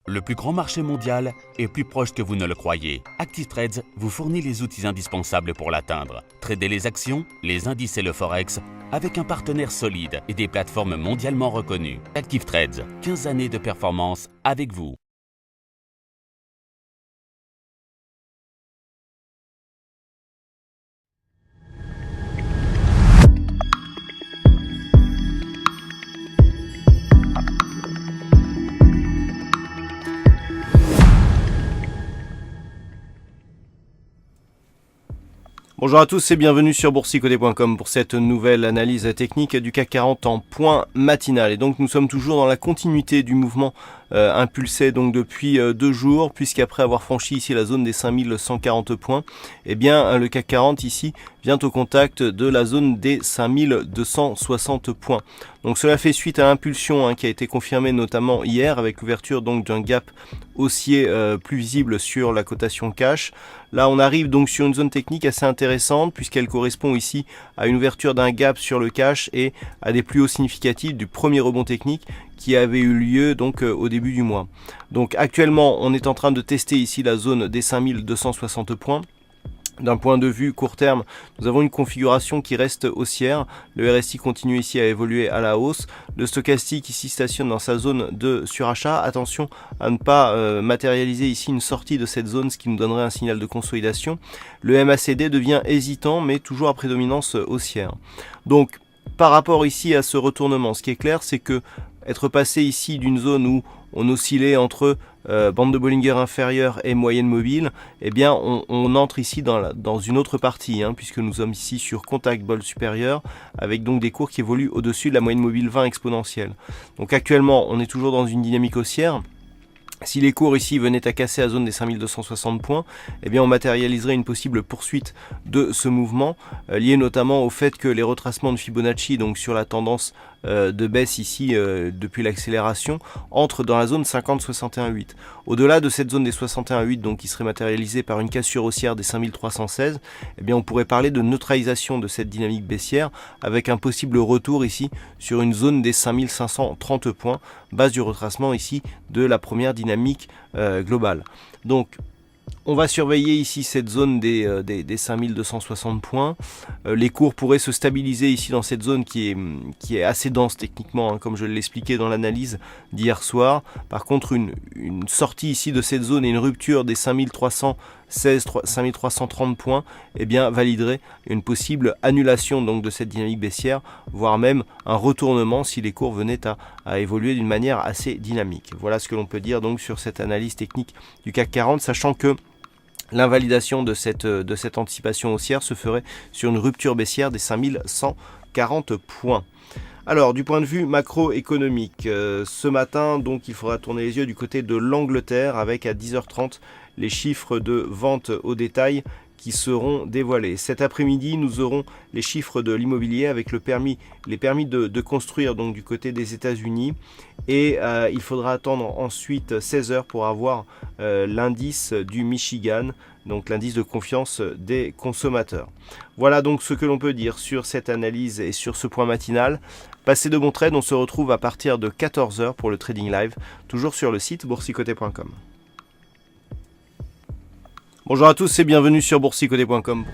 Le plus grand marché mondial est plus proche que vous ne le croyez. Active Trades vous fournit les outils indispensables pour l'atteindre. Tradez les actions, les indices et le forex avec un partenaire solide et des plateformes mondialement reconnues. Active Trades, 15 années de performance avec vous. Bonjour à tous et bienvenue sur boursicoté.com pour cette nouvelle analyse technique du CAC 40 en point matinal. Et donc nous sommes toujours dans la continuité du mouvement impulsé donc depuis 2 jours, puisqu'après avoir franchi ici la zone des 5140 points, eh bien le CAC 40 ici vient au contact de la zone des 5260 points. Donc cela fait suite à l'impulsion qui a été confirmée notamment hier avec l'ouverture donc d'un gap haussier plus visible sur la cotation cash. Là on arrive donc sur une zone technique assez intéressante puisqu'elle correspond ici à une ouverture d'un gap sur le cash et à des plus hauts significatifs du premier rebond technique qui avait eu lieu donc au début du mois. Donc actuellement on est en train de tester ici la zone des 5260 points. D'un point de vue court terme, nous avons une configuration qui reste haussière. Le RSI continue ici à évoluer à la hausse. Le stochastique ici stationne dans sa zone de surachat. Attention à ne pas matérialiser ici une sortie de cette zone, ce qui nous donnerait un signal de consolidation. Le MACD devient hésitant, mais toujours à prédominance haussière. Donc, par rapport ici à ce retournement, ce qui est clair, c'est que être passé ici d'une zone où on oscillait entre bande de Bollinger inférieure et moyenne mobile, eh bien on entre ici dans une autre partie, puisque nous sommes ici sur contact bol supérieur, avec donc des cours qui évoluent au-dessus de la moyenne mobile 20 exponentielle. Donc actuellement, on est toujours dans une dynamique haussière. Si les cours ici venaient à casser la zone des 5260 points, eh bien on matérialiserait une possible poursuite de ce mouvement, lié notamment au fait que les retracements de Fibonacci, donc sur la tendance de baisse ici depuis l'accélération, entrent dans la zone 50-61,8. Au-delà de cette zone des 61,8, donc qui serait matérialisée par une cassure haussière des 5316, eh bien on pourrait parler de neutralisation de cette dynamique baissière avec un possible retour ici sur une zone des 5530 points, base du retracement ici de la première dynamique globale. Donc on va surveiller ici cette zone des 5260 points. Les cours pourraient se stabiliser ici dans cette zone qui est assez dense techniquement, comme je l'ai expliqué dans l'analyse d'hier soir. Par contre, une sortie ici de cette zone et une rupture des 5316, 5330 points, eh bien, validerait une possible annulation donc de cette dynamique baissière, voire même un retournement si les cours venaient à évoluer d'une manière assez dynamique. Voilà ce que l'on peut dire donc sur cette analyse technique du CAC 40, sachant que l'invalidation de cette anticipation haussière se ferait sur une rupture baissière des 5140 points. Alors, du point de vue macroéconomique, ce matin, donc, il faudra tourner les yeux du côté de l'Angleterre avec à 10h30 les chiffres de vente au détail qui seront dévoilés. Cet après-midi, nous aurons les chiffres de l'immobilier avec les permis de construire donc du côté des États-Unis. Et il faudra attendre ensuite 16 heures pour avoir l'indice du Michigan, donc l'indice de confiance des consommateurs. Voilà donc ce que l'on peut dire sur cette analyse et sur ce point matinal. Passez de bons trades, on se retrouve à partir de 14 heures pour le trading live, toujours sur le site boursicoté.com. Bonjour à tous et bienvenue sur boursicoté.com.